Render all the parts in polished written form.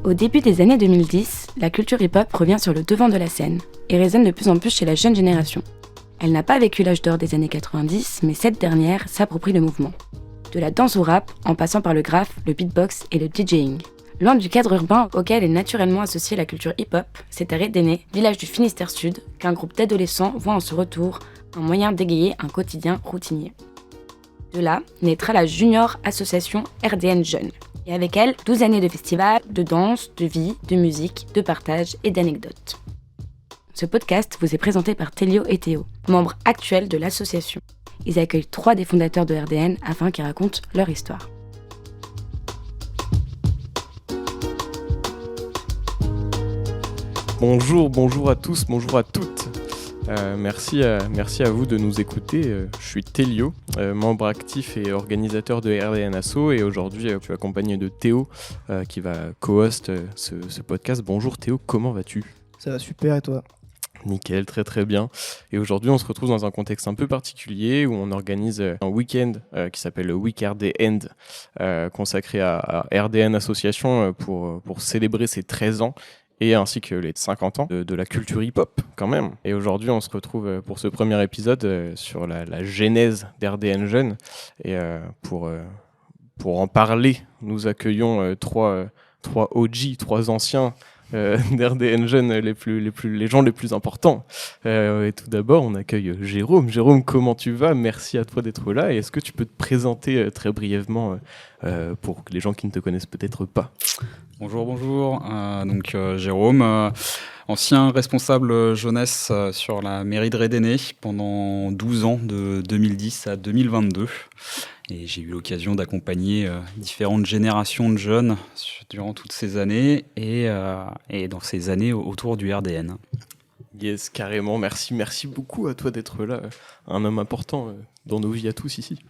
Au début des années 2010, la culture hip-hop revient sur le devant de la scène et résonne de plus en plus chez la jeune génération. Elle n'a pas vécu l'âge d'or des années 90, mais cette dernière s'approprie le mouvement. De la danse au rap, en passant par le graphe, le beatbox et le DJing. Loin du cadre urbain auquel est naturellement associée la culture hip-hop, c'est à Redéné, village du Finistère Sud, qu'un groupe d'adolescents voit en ce retour un moyen d'égayer un quotidien routinier. De là naîtra la Junior Association RDN Jeunes. Et avec elle, 12 années de festivals, de danse, de vie, de musique, de partage et d'anecdotes. Ce podcast vous est présenté par Télio et Théo, membres actuels de l'association. Ils accueillent 3 des fondateurs de RDN afin qu'ils racontent leur histoire. Bonjour à tous, bonjour à toutes. Merci à vous de nous écouter. Je suis Télio, membre actif et organisateur de RDN Asso, et aujourd'hui je suis accompagné de Théo qui va co-host ce podcast. Bonjour Théo, comment vas-tu ? Ça va super, et toi ? Nickel, très très bien. Et aujourd'hui on se retrouve dans un contexte un peu particulier où on organise un week-end qui s'appelle le Week RDN, consacré à RDN Association pour célébrer ses 13 ans. Et ainsi que les 50 ans de la culture hip-hop, quand même. Et aujourd'hui, on se retrouve pour ce premier épisode sur la genèse d'RDN Jeunes. Et pour en parler, nous accueillons trois OG, 3 anciens d'RDN Jeunes, les gens les plus importants. Et tout d'abord, on accueille Jérôme. Jérôme, comment tu vas ? Merci à toi d'être là. Et est-ce que tu peux te présenter très brièvement pour les gens qui ne te connaissent peut-être pas ? Bonjour. Donc Jérôme, ancien responsable jeunesse sur la mairie de Redéné pendant 12 ans, de 2010 à 2022. Et j'ai eu l'occasion d'accompagner différentes générations de jeunes durant toutes ces années et dans ces années autour du RDN. Yes, carrément. Merci beaucoup à toi d'être là, un homme important dans nos vies à tous ici.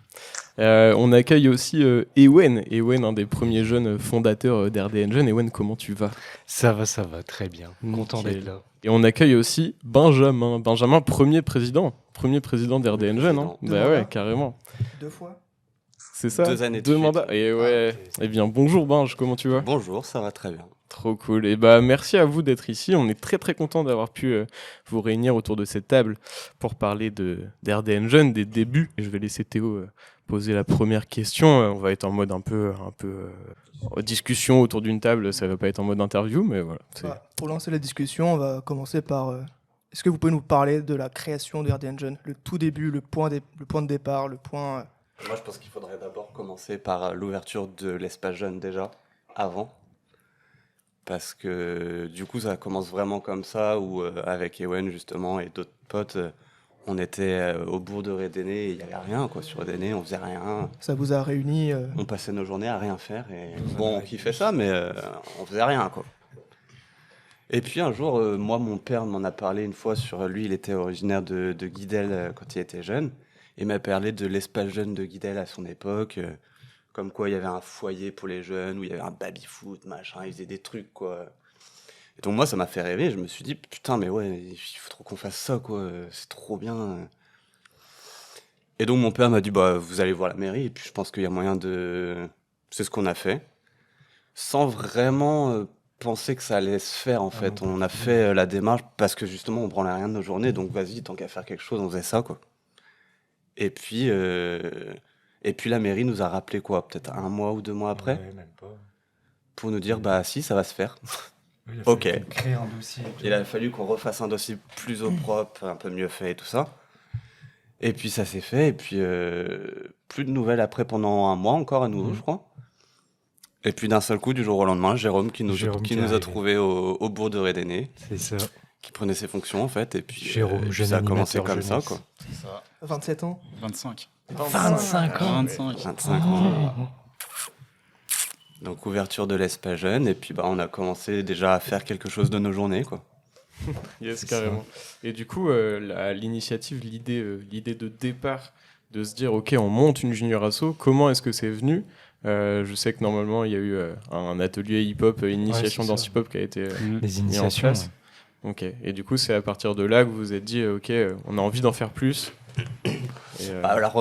On accueille aussi Ewen, un des premiers jeunes fondateurs d'RDN Jeunes. Ewen, comment tu vas ? Ça va, très bien. Content d'être là. Et on accueille aussi Benjamin, premier président d'RDN Jeunes. Hein. Bah ouais, carrément. 2 fois ? C'est ça ? 2 années de 2 suite. mandats. Et ouais. Eh bien, bonjour Benj, comment tu vas ? Bonjour, ça va très bien. Trop cool. Et bah merci à vous d'être ici. On est très très content d'avoir pu vous réunir autour de cette table pour parler d'RDN Jeunes, des débuts. Et je vais laisser Théo poser la première question. On va être en mode un peu discussion autour d'une table. Ça va pas être en mode interview, mais voilà. Pour lancer la discussion, on va commencer par... Est-ce que vous pouvez nous parler de la création de RDN Jeunes ? Le tout début, le point de départ, le point... Moi, je pense qu'il faudrait d'abord commencer par l'ouverture de l'espace jeune déjà, avant. Parce que du coup, ça commence vraiment comme ça, où avec Ewen justement et d'autres potes, on était au bourg de Redéné et il n'y avait rien quoi, sur Redéné, on faisait rien. Ça vous a réunis On passait nos journées à rien faire. Et bon, on kiffait ça, mais on faisait rien quoi. Et puis un jour, moi, mon père m'en a parlé une fois sur lui, il était originaire de Guidel quand il était jeune. Et m'a parlé de l'espace jeune de Guidel à son époque, comme quoi il y avait un foyer pour les jeunes, où il y avait un baby-foot, machin, ils faisaient des trucs, quoi. Et donc moi, ça m'a fait rêver, je me suis dit, putain, mais ouais, il faut trop qu'on fasse ça, quoi, c'est trop bien. Et donc mon père m'a dit, bah, vous allez voir la mairie, et puis je pense qu'il y a moyen de... C'est ce qu'on a fait, sans vraiment penser que ça allait se faire, en fait. On a fait la démarche, parce que justement, on branlait rien de nos journées, donc vas-y, tant qu'à faire quelque chose, on faisait ça, quoi. Et puis la mairie nous a rappelé quoi, peut-être 1 mois ou 2 mois après, même pas. pour nous dire bah si, ça va se faire. Il a Ok. fallu créer un dossier. Il a fallu qu'on refasse un dossier plus au propre, un peu mieux fait et tout ça. Et puis ça s'est fait, et puis plus de nouvelles après pendant 1 mois encore à nouveau, je crois. Et puis d'un seul coup, du jour au lendemain, Jérôme qui nous a trouvés au bourg de Redéné. C'est ça. Qui prenait ses fonctions en fait, et puis Jérôme, jeune ça a commencé animateur comme jeunesse. ça quoi. C'est ça. 27 ans ? 25 ans 25 ans. Donc ouverture de l'espace jeune, et puis bah, on a commencé déjà à faire quelque chose de nos journées quoi. Yes, carrément. Et du coup, l'initiative, l'idée de départ, de se dire, ok, on monte une junior asso, comment est-ce que c'est venu ? Je sais que normalement, il y a eu un atelier hip-hop, initiation c'est dans ça. hip-hop qui a été Les mis en initiations. place. Ok. Et du coup, c'est à partir de là que vous vous êtes dit, ok, on a envie d'en faire plus. Et, Alors,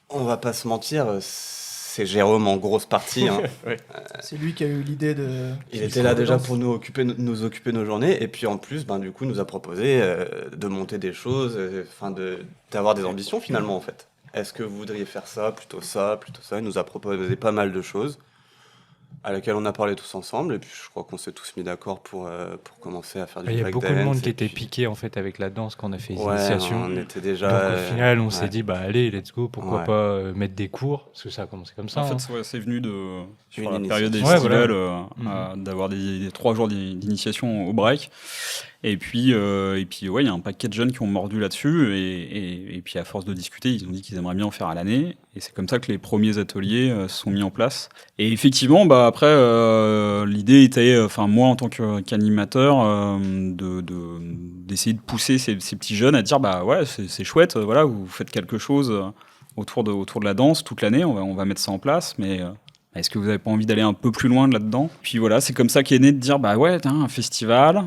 on va pas se mentir, c'est Jérôme en grosse partie. Hein. C'est lui qui a eu l'idée de. Il était là déjà pour nous occuper nos journées, et puis en plus, du coup, nous a proposé de monter des choses, d'avoir des ambitions finalement en fait. Est-ce que vous voudriez faire ça, plutôt ça, plutôt ça? Il nous a proposé pas mal de choses, à laquelle on a parlé tous ensemble, et puis je crois qu'on s'est tous mis d'accord pour commencer à faire du Il y a breakdance. beaucoup de monde qui et était puis- piqué en fait avec la danse quand on a fait les Ouais, initiations. on était déjà. Donc au final, on ouais. s'est dit bah allez, let's go, pourquoi Ouais. pas mettre des cours parce que ça a commencé comme ça. En hein. fait, c'est venu sur Une la initiation. période des Ouais, festivals, voilà. d'avoir des 3 jours d'initiation au break. Et puis, ouais, il y a un paquet de jeunes qui ont mordu là-dessus. Et puis, à force de discuter, ils ont dit qu'ils aimeraient bien en faire à l'année. Et c'est comme ça que les premiers ateliers se sont mis en place. Et effectivement, après, l'idée était, moi, en tant qu'animateur, d'essayer de pousser ces petits jeunes à dire, ouais, c'est chouette, voilà, vous faites quelque chose autour de la danse toute l'année, on va mettre ça en place, mais est-ce que vous n'avez pas envie d'aller un peu plus loin là-dedans? Puis voilà, c'est comme ça qu'est né de dire, ouais, un festival,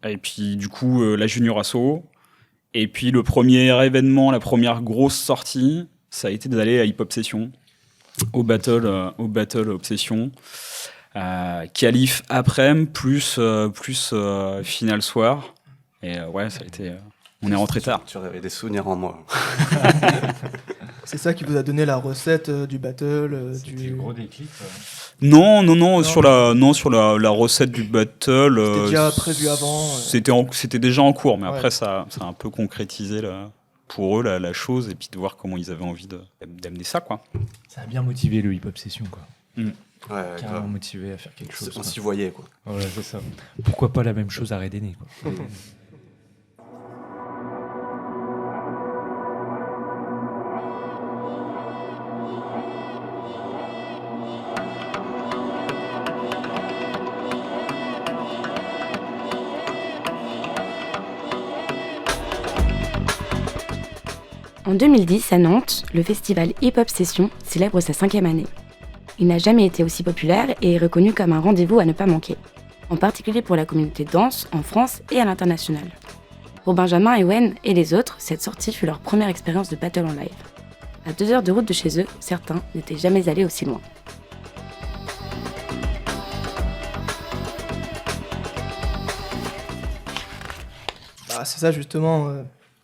et puis du coup, la Junior Asso, et puis le premier événement, la première grosse sortie, ça a été d'aller à Hip Hop Session, au battle Obsession, qualif après-midi, plus finale soir, et ouais, ça a été... on est rentré tard. Tu avais des souvenirs en moi. C'est ça qui vous a donné la recette du battle, C'était le gros déclic. Non, sur la recette du battle. C'était déjà prévu avant. C'était déjà en cours, mais Ouais. après ça a un peu concrétisé pour eux la chose, et puis de voir comment ils avaient envie d'amener ça, quoi. Ça a bien motivé le hip hop session quoi. Ouais, Carrément grave. motivé à faire quelque chose. On quoi. s'y voyait, quoi. Voilà, c'est ça. Pourquoi pas la même chose à Redéné quoi. En 2010, à Nantes, le festival Hip Hop Session célèbre sa 5e année. Il n'a jamais été aussi populaire et est reconnu comme un rendez-vous à ne pas manquer, en particulier pour la communauté danse en France et à l'international. Pour Benjamin, Ewen et les autres, cette sortie fut leur première expérience de battle en live. À 2 heures de route de chez eux, certains n'étaient jamais allés aussi loin. C'est ça justement.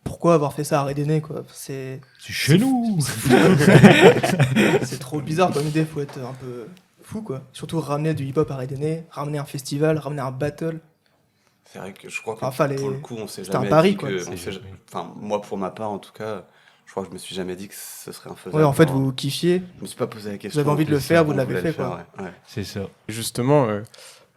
Pourquoi avoir fait ça à Redéné quoi? C'est chez nous. c'est trop bizarre comme idée. Faut être un peu fou quoi. Surtout ramener du hip-hop à Redéné, ramener un festival, ramener un battle. C'est vrai que je crois que Enfin, pour le coup, on s'est c'était un jamais pari, dit quoi. que... C'est- Enfin, moi, pour ma part, en tout cas, je crois que je me suis jamais dit que ce serait infaisable. Ouais, en fait, vous kiffiez. Je me suis pas posé la question. Vous avez envie de en le plus, faire, vous on l'avez voulait fait, le faire, quoi. ouais. C'est ça. Justement,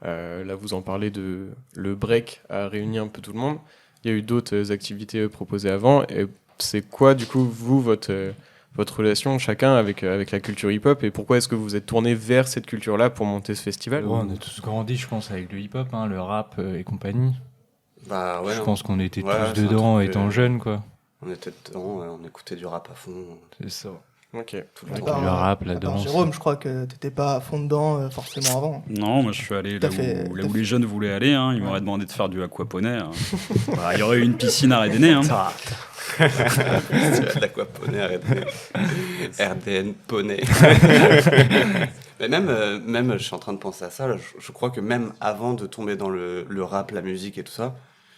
là vous en parlez de le break a réuni un peu tout le monde. Il y a eu d'autres activités proposées avant. Et c'est quoi du coup vous votre relation chacun avec la culture hip-hop et pourquoi est-ce que vous êtes tourné vers cette culture-là pour monter ce festival? Ouais, on a tous grandi, je pense, avec le hip-hop, hein, le rap et compagnie. Bah ouais, Je pense qu'on était Ouais, tous c'est un dedans truc, étant jeunes, quoi. on était dedans, on écoutait du rap à fond C'est ça. Ok. tout le À temps. part, Le rap, la à part danse. Jérôme, je crois que t'étais pas à fond dedans forcément avant. Non, moi je suis allé T'as là fait- où t'as les jeunes voulaient aller. Hein. Ils Ouais. m'auraient demandé de faire du aquaponais. Hein. Il y aurait eu une piscine à Redéné. Hein. L'aquaponais, arrêtez. RDN poney. Mais même, je suis en train de penser à ça. Là, je crois que même avant de tomber dans le rap, la musique et tout ça,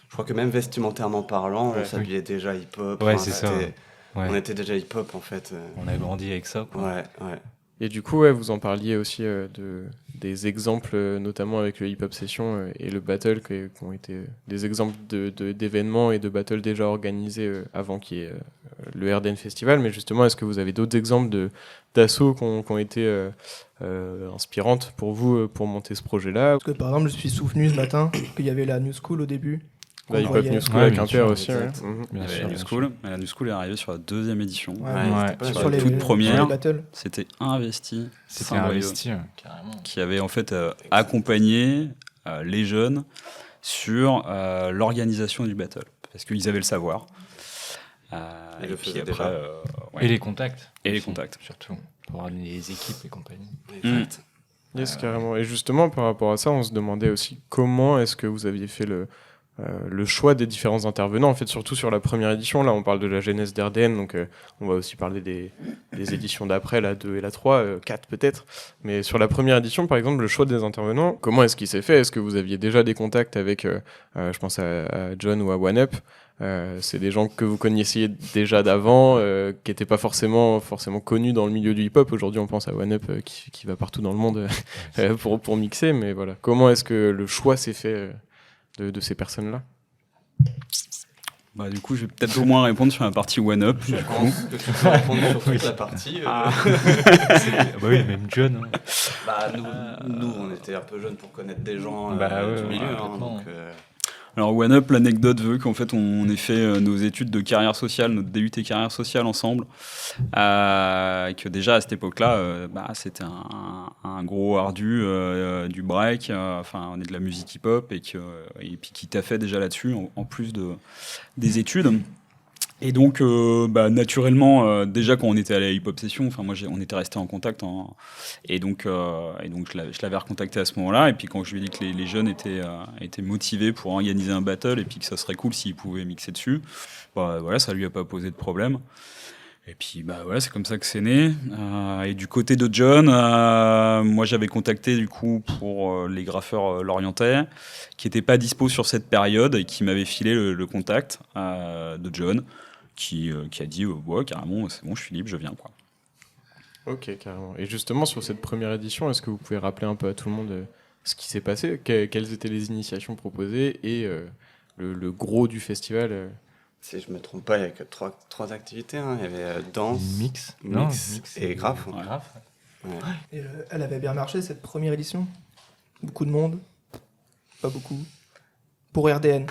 je crois que même vestimentairement parlant, Ouais, on s'habillait déjà hip-hop. Ouais, Enfin, c'est ça. c'était- Ouais. On était déjà hip-hop en fait. On a grandi avec ça, quoi. Ouais. Et du coup, vous en parliez aussi des exemples, notamment avec le Hip Hop Session et le battle, qui ont été des exemples d'événements et de battles déjà organisés avant qu'il y ait le RDN Festival. Mais justement, est-ce que vous avez d'autres exemples d'assauts qui ont été inspirantes pour vous pour monter ce projet-là? Parce que par exemple, je me suis souvenu ce matin qu'il y avait la New School au début. La Hip Hop voyait- New School Ouais, à bien Quimper sûr, aussi. exact. Ouais. Mhm. Il y Bien avait sûr, la bien New School. Et la New School est arrivée sur la 2e édition. Ouais, Ouais. c'était pas Sur mal. la toute première. sur les battles. C'était investi. C'était Saint-Brieuc, investi, carrément. qui avait en fait accompagné les jeunes sur l'organisation du battle. Parce qu'ils avaient le savoir. Ils le puis faisaient après, déjà. ouais. Et les contacts. Et les aussi, contacts. Surtout, pour ramener les équipes et compagnie. Exact. Yes, carrément. Et justement, par rapport à ça, on se demandait aussi comment est-ce que vous aviez fait le choix des différents intervenants, en fait, surtout sur la première édition. Là, on parle de la genèse d'RDN, donc on va aussi parler des éditions d'après, la 2 et la 3, 4 peut-être. Mais sur la première édition, par exemple, le choix des intervenants, comment est-ce qu'il s'est fait? Est-ce que vous aviez déjà des contacts avec, je pense à John ou à OneUp? C'est des gens que vous connaissiez déjà d'avant, qui n'étaient pas forcément connus dans le milieu du hip-hop. Aujourd'hui, on pense à OneUp qui va partout dans le monde pour mixer. Mais voilà, comment est-ce que le choix s'est fait de ces personnes-là? Du coup, je vais peut-être au moins répondre sur la partie OneUp. Je pense que tu peux répondre sur toute la partie. Oui, même John. Nous, on était un peu jeunes pour connaître des gens du milieu. Donc, Alors OneUp, l'anecdote veut qu'en fait on ait fait nos études de carrière sociale, notre DUT carrière sociale ensemble, et que déjà à cette époque-là, c'était un gros ardu du break, on est de la musique hip-hop et puis qui taffait déjà là-dessus en plus des études. Et donc, naturellement, déjà quand on était allé à Hip Hop Session, on était resté en contact, et donc je l'avais recontacté à ce moment-là. Et puis quand je lui ai dit que les jeunes étaient motivés pour organiser un battle et puis que ça serait cool s'ils pouvaient mixer dessus, ça lui a pas posé de problème. Et puis c'est comme ça que c'est né. Et du côté de John, moi j'avais contacté du coup pour les graffeurs lorientais qui n'étaient pas dispo sur cette période et qui m'avaient filé le contact de John qui a dit carrément c'est bon, je suis libre, je viens quoi. Ok, carrément. Et justement sur cette première édition, est-ce que vous pouvez rappeler un peu à tout le monde ce qui s'est passé, quelles étaient les initiations proposées et le gros du festival? Si je me trompe pas, il n'y a que trois activités. Il y avait danse, mix et graphe. Ouais. Et elle avait bien marché cette première édition. Beaucoup de monde. Pas beaucoup. Pour RDN.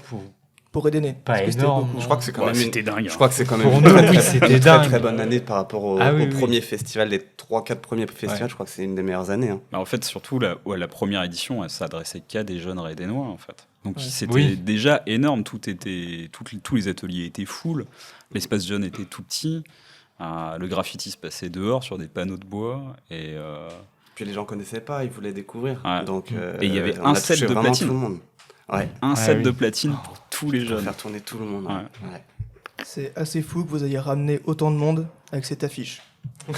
Pour RDN. Pas énorme. Je crois que c'est quand même c'était dingue. Je crois que c'est quand même Pour une nous, très, très bonne année par rapport au premier festival, les 3-4 premiers festivals. Ouais. Je crois que c'est une des meilleures années. En fait, surtout la première édition, elle s'adressait qu'à des jeunes Redénois en fait. Donc c'était Oui. déjà énorme. Tous les ateliers étaient full. L'espace jeune était tout petit. Le graffiti se passait dehors sur des panneaux de bois et Puis les gens connaissaient pas, ils voulaient découvrir. Ouais. Donc, Et il y avait on un a set touché de vraiment platine. tout le monde. Ouais. un set oui. de platine pour tous les Pour jeunes. faire tourner tout le monde. Ouais. Ouais. C'est assez fou que vous ayez ramené autant de monde avec cette affiche. On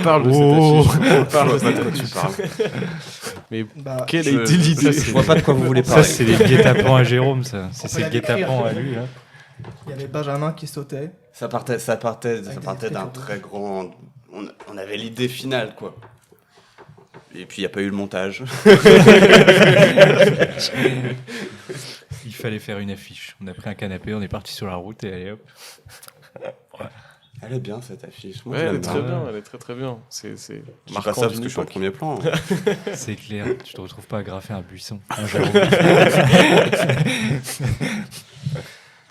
parle de cette affiche. On parle de Je vois pas de cette quoi tu affiche. parles. Mais Bah, quelle a été l'idée? Je vois pas de quoi vous voulez Ça, parler. c'est les guet-apens à Jérôme, ça. On C'est peut ses la décrire, guet-apens à Jérôme. lui. Là. il y avait Benjamin qui sautait. Ça partait des d'un effets très grand. On avait l'idée finale, quoi. Et puis il n'y a pas eu le montage. Il fallait faire une affiche. On a pris un canapé, on est parti sur la route et allez hop. Elle est bien cette affiche. Moi, Ouais, je elle est l'aime très bien. bien, elle est très très bien. C'est Je dis pas marquant ça parce d'une que je suis en époque. premier plan. C'est clair, tu te retrouves pas à graffer un buisson. Un Jérôme.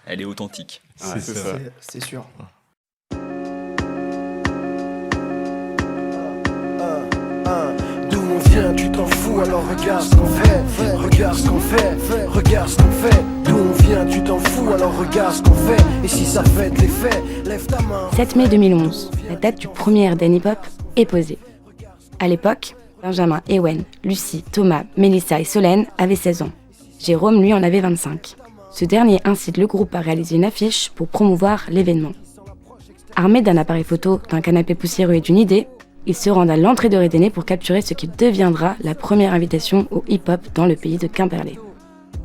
Elle est authentique. Ouais, c'est ça. C'est sûr. D'où on vient, tu t'en fous, alors regarde ce qu'on fait. Regarde ce qu'on fait, regarde ce qu'on fait. D'où on vient, tu t'en fous, alors regarde ce qu'on fait. Et si ça fait de l'effet, lève ta main. 7 mai 2011, la date du premier RDN Hip Hop est posée. À l'époque, Benjamin, Ewen, Lucie, Thomas, Mélissa et Solène avaient 16 ans. Jérôme, lui, en avait 25. Ce dernier incite le groupe à réaliser une affiche pour promouvoir l'événement. Armé d'un appareil photo, d'un canapé poussiéreux et d'une idée, ils se rendent à l'entrée de Redéné pour capturer ce qui deviendra la première invitation au hip-hop dans le pays de Quimperlé.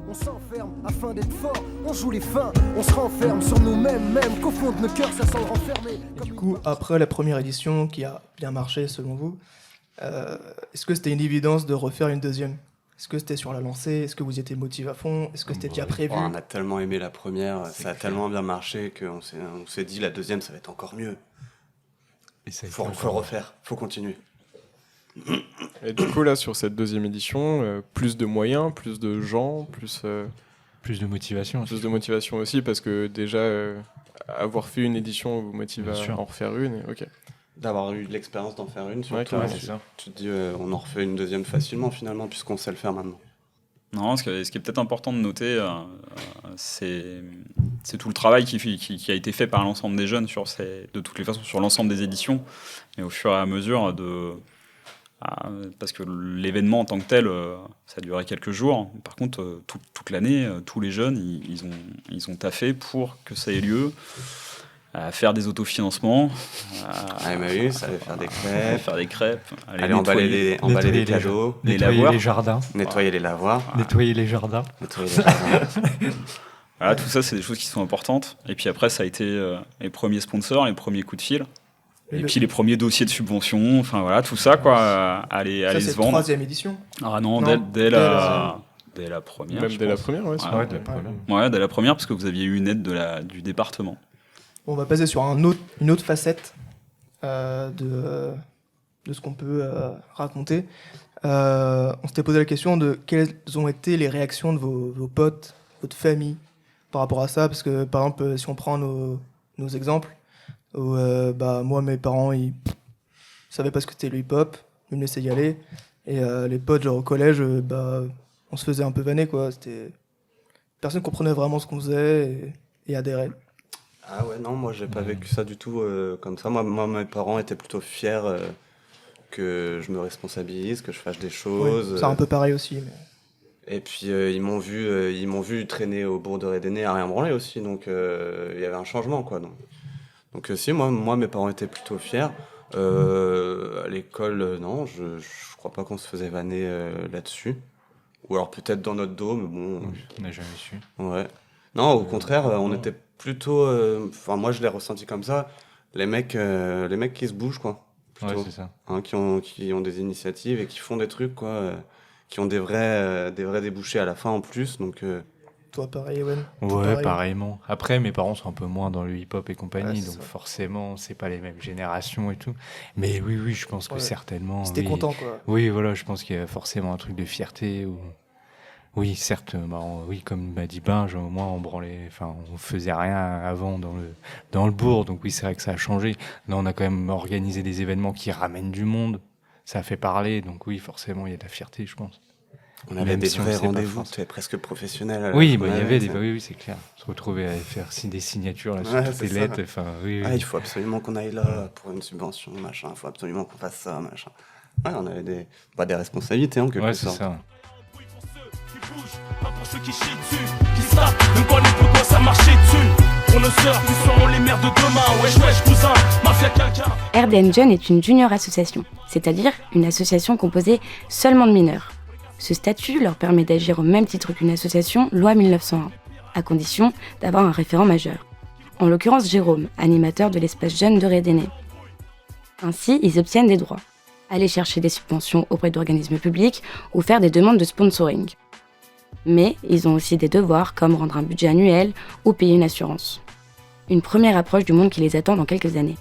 On s'enferme afin d'être fort, on joue les fins, on se renferme sur nous-mêmes, même qu'au fond de nos cœurs ça sent le renfermer. Du coup, après la première édition qui a bien marché selon vous, est-ce que c'était une évidence de refaire une deuxième? Est-ce que c'était sur la lancée? Est-ce que vous étiez motivé à fond? Est-ce que c'était déjà prévu? On a tellement aimé la première, ça a tellement bien marché qu'on s'est dit la deuxième ça va être encore mieux. Et ça a été Faut encore- refaire, faut continuer. Et du coup, là, sur cette deuxième édition, plus de moyens, plus de gens, plus Plus de motivation. de motivation aussi, parce que déjà, avoir fait une édition vous motive Bien à sûr. en refaire une. Ok. D'avoir eu de l'expérience d'en faire une, surtout. carrément. c'est ça. Tu te dis, on en refait une deuxième facilement finalement, puisqu'on sait le faire maintenant. Non, ce qui est peut-être important de noter, c'est tout le travail qui a été fait par l'ensemble des jeunes de toutes les façons sur l'ensemble des éditions, et au fur et à mesure parce que l'événement en tant que tel, ça a duré quelques jours. Par contre, toute l'année, tous les jeunes, ils ont taffé pour que ça ait lieu, à faire des autofinancements, À Emmaüs, aller faire des crêpes, aller nettoyer, emballer les cadeaux, nettoyer les jardins. nettoyer les lavoirs, Nettoyer les jardins. nettoyer les jardins. Voilà, tout ça, c'est des choses qui sont importantes. Et puis après, ça a été les premiers sponsors, les premiers coups de fil. Et puis les premiers dossiers de subvention, enfin voilà, tout ça, quoi, aller Ça, se c'est vendre. 3e édition. Ah non, Non, dès la première. Même je dès la pense. première, ouais. Ouais, Ouais, de problème. Ouais, dès la première, parce que vous aviez eu une aide du département. On va passer sur une autre facette de ce qu'on peut raconter. On s'était posé la question de quelles ont été les réactions de vos potes, votre famille, par rapport à ça. Parce que, par exemple, si on prend nos exemples, où, moi, mes parents, ils savaient pas ce que c'était le hip-hop, ils me laissaient y aller. Et les potes, genre au collège, on se faisait un peu vanner, quoi. Personne comprenait vraiment ce qu'on faisait et adhérait. Ah ouais, non, moi j'ai pas vécu ça du tout comme ça. Moi, mes parents étaient plutôt fiers que je me responsabilise, que je fasse des Oui, choses. c'est un peu pareil aussi. Mais... Et puis ils m'ont vu traîner au bourg de Rédéné à rien branler aussi, donc il y avait un changement, quoi. Donc si, moi mes parents étaient plutôt fiers. À l'école, non, je crois pas qu'on se faisait vanner là-dessus. Ou alors peut-être dans notre dos, mais bon. On n'a jamais su. Ouais. Non, au contraire, on était plutôt. Enfin, moi je l'ai ressenti comme ça. Les mecs qui se bougent, quoi. Plutôt. Ouais, c'est ça. Hein, qui ont des initiatives et qui font des trucs, quoi. Qui ont des vrais débouchés à la fin en plus, donc. Toi, pareil, Ewen. Ouais, pareillement. Après, mes parents sont un peu moins dans le hip-hop et compagnie, Ouais, c'est donc ça. forcément, c'est pas les mêmes générations et tout. Mais oui, je pense que Ouais. certainement. C'était oui. content, quoi. Oui, voilà, je pense qu'il y a forcément un truc de fierté. Oui, certes, oui, comme m'a dit Binge, au moins on branlait, enfin, on faisait rien avant dans le bourg, donc oui, c'est vrai que ça a changé. Là, on a quand même organisé des événements qui ramènent du monde, ça fait parler, donc oui, forcément, il y a de la fierté, je pense. On avait Même des si on vrais sait pas rendez-vous, forcément. c'était presque professionnel. Oui, il y avait oui, c'est clair. Se retrouver à faire des signatures là, sur Ouais, toutes c'est les ça. lettres, enfin, oui. Ah, il faut absolument qu'on aille là pour une subvention, machin. Il faut absolument qu'on fasse ça, machin. Ouais, on avait des responsabilités en quelque Ouais, c'est sorte. ça. Pas pour ceux qui chient dessus, qui savent de quoi les pourquoi ça marchait dessus. Pour nos sœurs, qui seront les mères de demain. Wesh, cousin, mafia quelqu'un. RDN Jeune est une junior association, c'est-à-dire une association composée seulement de mineurs. Ce statut leur permet d'agir au même titre qu'une association loi 1901, à condition d'avoir un référent majeur. En l'occurrence Jérôme, animateur de l'espace jeune de Rédéné. Ainsi, ils obtiennent des droits. Aller chercher des subventions auprès d'organismes publics ou faire des demandes de sponsoring. Mais ils ont aussi des devoirs comme rendre un budget annuel ou payer une assurance. Une première approche du monde qui les attend dans quelques années.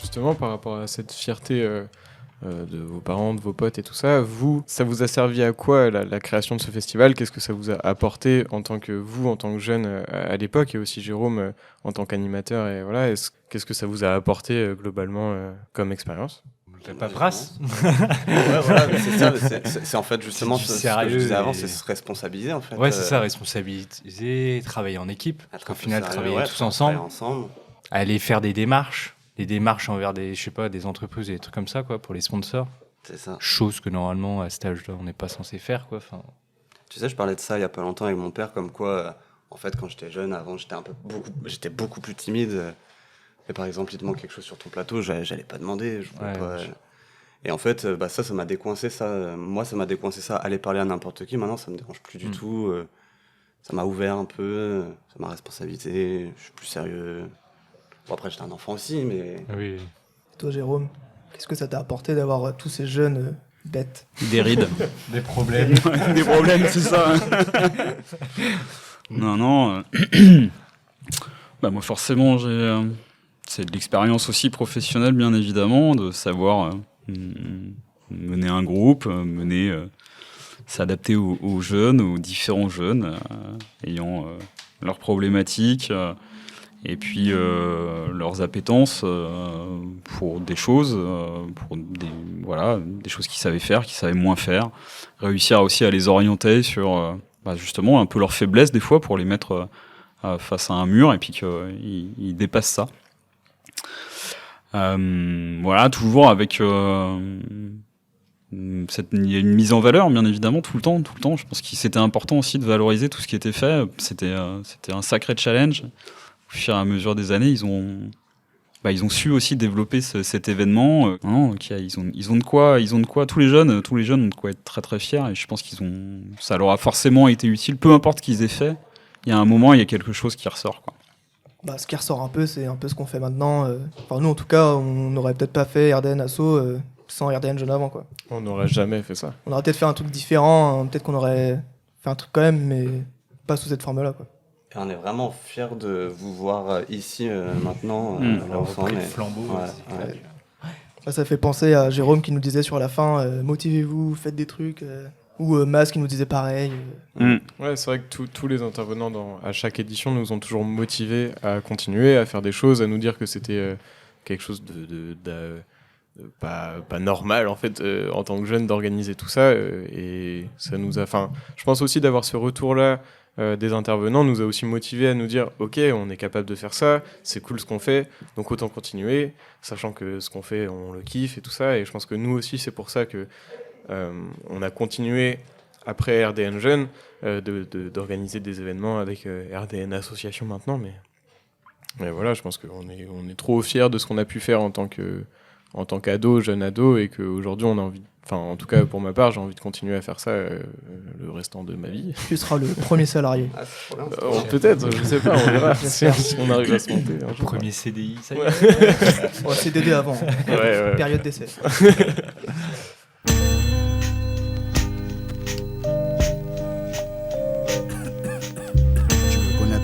Justement, par rapport à cette fierté de vos parents, de vos potes et tout ça, ça vous a servi à quoi la création de ce festival? Qu'est-ce que ça vous a apporté en tant que jeune à l'époque, et aussi Jérôme en tant qu'animateur, et voilà, qu'est-ce que ça vous a apporté globalement comme expérience? La paperasse. Ouais, voilà, mais c'est ça, c'est en fait justement C'est du ce que je sérieux disais avant, et- c'est se responsabiliser en fait. Ouais, c'est ça, responsabiliser, travailler en équipe. Parce qu'au final, travailler tous ensemble, aller faire des démarches envers des entreprises et des trucs comme ça, quoi, pour les sponsors. C'est ça. Chose que normalement, à cet âge-là, on n'est pas censé faire, quoi. Enfin, Tu sais, je parlais de ça il y a pas longtemps avec mon père, comme quoi, en fait, quand j'étais jeune, avant, j'étais beaucoup plus timide. Et par exemple, il te manque quelque chose sur ton plateau, j'allais pas demander. Je voulais Ouais, pas, ouais. Et en fait, ça m'a décoincé ça. Moi, ça m'a décoincé ça. Aller parler à n'importe qui, maintenant, ça me dérange plus du tout. Ça m'a ouvert un peu, ça m'a responsabilisé, je suis plus sérieux. Bon, après, j'étais un enfant aussi, mais. oui. Et toi, Jérôme, qu'est-ce que ça t'a apporté d'avoir tous ces jeunes bêtes? Des rides. Des problèmes. Des problèmes, c'est ça. Non. Moi, forcément, c'est de l'expérience aussi professionnelle, bien évidemment, de savoir mener un groupe, s'adapter aux jeunes, aux différents jeunes, ayant leurs problématiques et puis leurs appétences pour des choses, des choses qu'ils savaient faire, qu'ils savaient moins faire. Réussir aussi à les orienter sur justement un peu leurs faiblesses des fois pour les mettre face à un mur et puis qu'il dépasse ça. Voilà, toujours avec il y a une mise en valeur, bien évidemment, tout le temps. Je pense que c'était important aussi de valoriser tout ce qui était fait. C'était un sacré challenge. Au fur et à mesure des années, ils ont su aussi développer cet événement. Ils ont de quoi. Tous les jeunes ont de quoi être très très fiers. Et je pense ça leur a forcément été utile. Peu importe ce qu'ils aient fait, il y a un moment, il y a quelque chose qui ressort, quoi. Ce qui ressort un peu, c'est un peu ce qu'on fait maintenant. Nous, en tout cas, on n'aurait peut-être pas fait RDN Asso sans RDN Jeune avant, quoi. On n'aurait jamais fait ça. On aurait peut-être fait un truc différent, hein, peut-être qu'on aurait fait un truc quand même, mais pas sous cette forme-là, quoi. Et on est vraiment fiers de vous voir ici maintenant. On a repris le flambeau. Ça fait penser à Jérôme qui nous disait sur la fin motivez-vous, faites des trucs. Ou Mas qui nous disait pareil. Ouais, c'est vrai que tous les intervenants à chaque édition nous ont toujours motivés à continuer, à faire des choses, à nous dire que c'était quelque chose de pas normal en fait en tant que jeune d'organiser tout ça. Et ça nous a. Je pense aussi d'avoir ce retour-là des intervenants nous a aussi motivés à nous dire ok, on est capable de faire ça, c'est cool ce qu'on fait, donc autant continuer, sachant que ce qu'on fait, on le kiffe et tout ça. Et je pense que nous aussi, c'est pour ça que on a continué après RDN Jeunes d'organiser des événements avec RDN Association maintenant, mais voilà, je pense qu'on est trop fiers de ce qu'on a pu faire en tant qu'ado, jeune ado, et qu'aujourd'hui on a envie, en tout cas pour ma part, j'ai envie de continuer à faire ça le restant de ma vie. Tu seras le premier salarié. Peut-être, je sais pas, on verra si on arrive à se monter un jour. Premier CDI, ça y est. Ouais, CDD avant. Ouais. Période d'essai.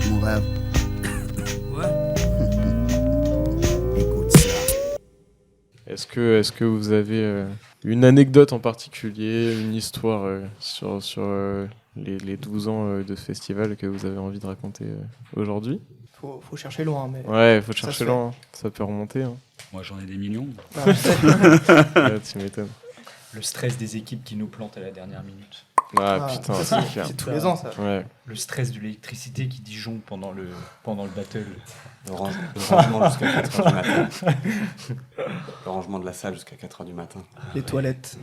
Mon rêve. Ouais. Écoute ça. Est-ce que vous avez une anecdote en particulier, une histoire sur les 12 ans de ce festival que vous avez envie de raconter aujourd'hui ? Faut chercher loin, mais. Ouais, faut chercher loin, ça peut remonter. Hein. Moi, j'en ai des millions. Ouais, tu m'étonnes. Le stress des équipes qui nous plantent à la dernière minute. Putain, c'est clair. C'est tous les ans, ça. Ouais. Le stress de l'électricité qui disjoncte pendant le battle. Le rangement jusqu'à 4h du matin. Le rangement de la salle jusqu'à 4h du matin. Les toilettes.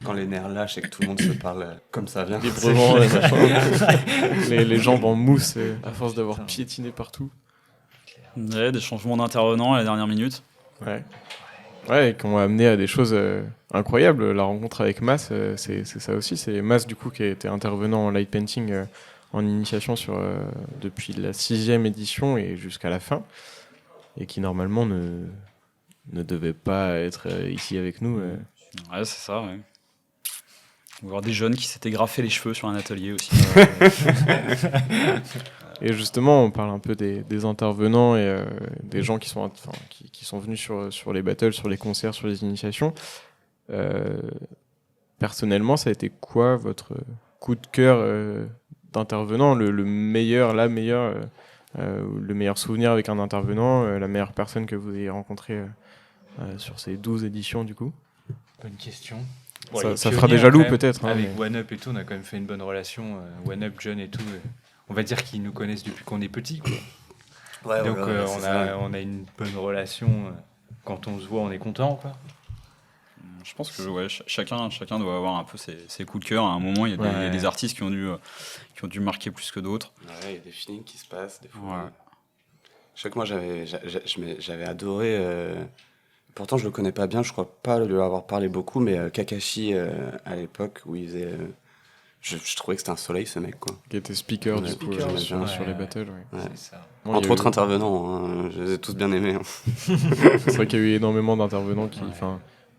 Quand les nerfs lâchent et que tout le monde se parle comme ça vient. Librement, les jambes en mousse à force d'avoir piétiné partout. Ouais, des changements d'intervenants à la dernière minute. Ouais, et qui ont amené à des choses incroyables. La rencontre avec Mas, c'est ça aussi. C'est Mas, du coup, qui a été intervenant en light painting en initiation depuis la 6e édition et jusqu'à la fin. Et qui, normalement, ne devait pas être ici avec nous. Ouais, c'est ça, ouais. On va voir des jeunes qui s'étaient graffés les cheveux sur un atelier aussi. Et justement, on parle un peu des intervenants et des gens qui sont venus sur les battles, sur les concerts, sur les initiations. Personnellement, ça a été quoi votre coup de cœur d'intervenant, le meilleur souvenir avec un intervenant, la meilleure personne que vous ayez rencontrée sur ces 12 éditions du coup? Bonne question. Ça fera des jaloux peut-être. Avec One Up et tout, on a quand même fait une bonne relation. One Up, John et tout. On va dire qu'ils nous connaissent depuis qu'on est petits, quoi. Ouais, donc voilà, on a une bonne relation. Quand on se voit, on est content, quoi. Je pense que chacun doit avoir un peu ses coups de cœur. À un moment, il y a des artistes qui ont dû marquer plus que d'autres. Ouais, il y a des feelings qui se passent des fois. Ouais. Je sais que moi j'avais adoré. Pourtant, je le connais pas bien. Je crois pas lui avoir parlé beaucoup, mais Kakashi à l'époque où il faisait. Je trouvais que c'était un soleil, ce mec, quoi. Qui était speaker du coup sur les battles. Ouais. C'est ça. Entre autres intervenants, hein, je les ai tous bien aimés. Hein. C'est vrai qu'il y a eu énormément d'intervenants qui.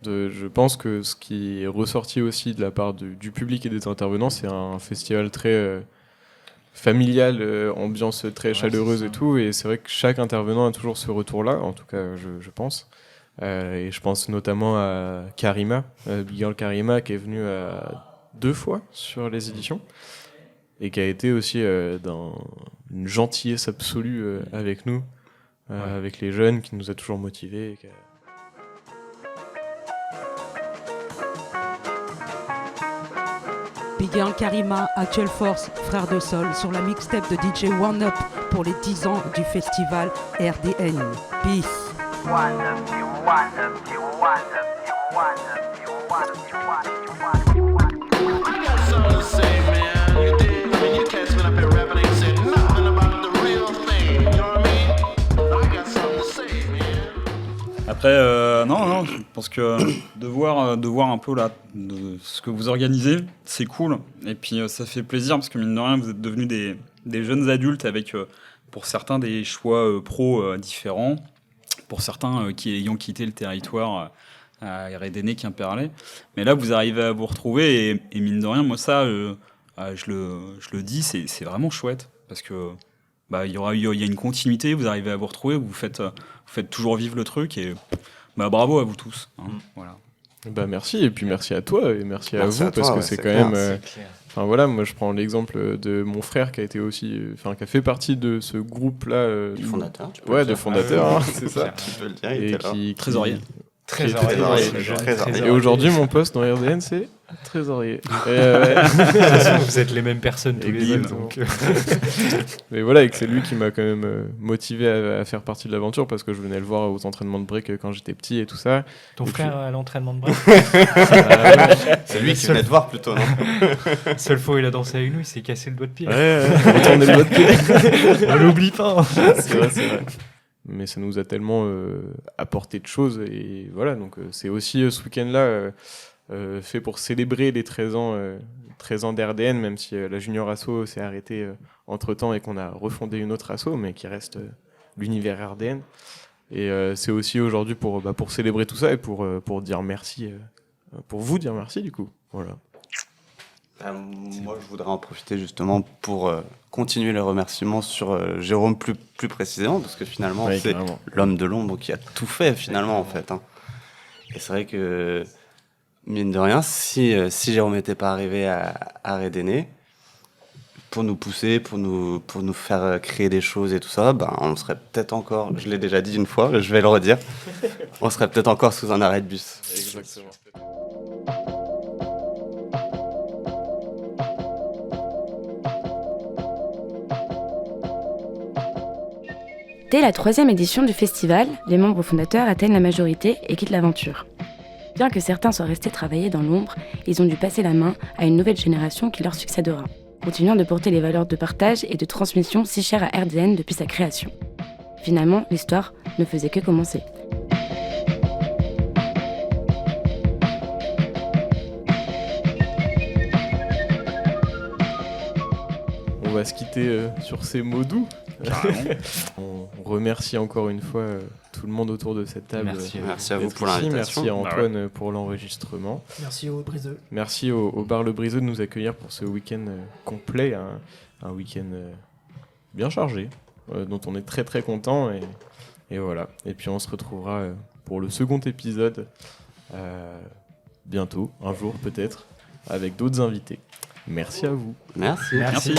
Je pense que ce qui est ressorti aussi de la part du public et des intervenants, c'est un festival très familial, ambiance très chaleureuse et tout. Et c'est vrai que chaque intervenant a toujours ce retour-là, en tout cas, je pense. Et je pense notamment à Karima, Big Girl Karima, qui est venue 2 fois sur les éditions et qui a été aussi d'une gentillesse absolue avec nous, avec les jeunes, qui nous a toujours motivés. Big Young Karima, Actual Force, Frère de Sol, sur la mixtape de DJ One Up pour les 10 ans du festival RDN. Peace. One up, you one up, you one up, you one up, you one up, you one up, you one up, you one up. I got something to say, man. You dig? I mean, you cats been up here rapping, ain't said nothing about the real thing. You know what I mean? I got something to say, man. Après, non, je pense que de voir un peu là, de ce que vous organisez, c'est cool. Et puis ça fait plaisir parce que mine de rien, vous êtes devenus des jeunes adultes avec, pour certains, des choix pro différents. Pour certains qui ayant quitté le territoire à RDN, Quimperlé. Mais là, vous arrivez à vous retrouver et mine de rien, moi ça, je le dis, c'est vraiment chouette parce que il y a une continuité, vous arrivez à vous retrouver, vous faites toujours vivre le truc et bravo à vous tous. Hein, voilà. Merci, et puis merci à toi et merci à vous, parce que c'est quand même... Enfin voilà, moi je prends l'exemple de mon frère qui a été aussi, qui a fait partie de ce groupe-là. Du fondateur. De fondateur, c'est ça. Tu peux le dire, il était là. Trésorier. Et aujourd'hui, mon poste dans RDN, c'est trésorier. Vous êtes les mêmes personnes tous les deux. Donc... Mais voilà, et que c'est lui qui m'a quand même motivé à faire partie de l'aventure, parce que je venais le voir aux entraînements de break quand j'étais petit et tout ça. Ton frère à l'entraînement de break C'est lui qui venait te voir plutôt, non? Seule fois où il a dansé avec nous, il s'est cassé le doigt de pied. Retourner le doigt de pied. On l'oublie pas. C'est vrai. Mais ça nous a tellement apporté de choses, et voilà, donc c'est aussi ce week-end-là fait pour célébrer les 13 ans d'RDN, même si la Junior Asso s'est arrêtée entre-temps et qu'on a refondé une autre asso, mais qui reste l'univers RDN. Et c'est aussi aujourd'hui pour célébrer tout ça et pour dire merci, pour vous dire merci du coup. Voilà. Moi, je voudrais en profiter justement pour continuer les remerciements sur Jérôme plus précisément, parce que finalement, c'est l'homme de l'ombre qui a tout fait finalement en fait. Hein. Et c'est vrai que, mine de rien, si Jérôme n'était pas arrivé à RDN, pour nous pousser, pour nous faire créer des choses et tout ça, on serait peut-être encore, je l'ai déjà dit une fois, je vais le redire, on serait peut-être encore sous un arrêt de bus. Exactement. Dès la 3e édition du festival, les membres fondateurs atteignent la majorité et quittent l'aventure. Bien que certains soient restés travailler dans l'ombre, ils ont dû passer la main à une nouvelle génération qui leur succédera, continuant de porter les valeurs de partage et de transmission si chères à RDN depuis sa création. Finalement, l'histoire ne faisait que commencer. On va se quitter sur ces mots doux. On remercie encore une fois tout le monde autour de cette table. Merci à vous pour l'invitation. Merci à Antoine pour l'enregistrement. Merci au Briseux. Merci au bar Le Briseux de nous accueillir pour ce week-end complet, un week-end bien chargé, dont on est très très content. Et voilà. Et puis on se retrouvera pour le second épisode bientôt, un jour peut-être, avec d'autres invités. Merci à vous. Merci. Merci.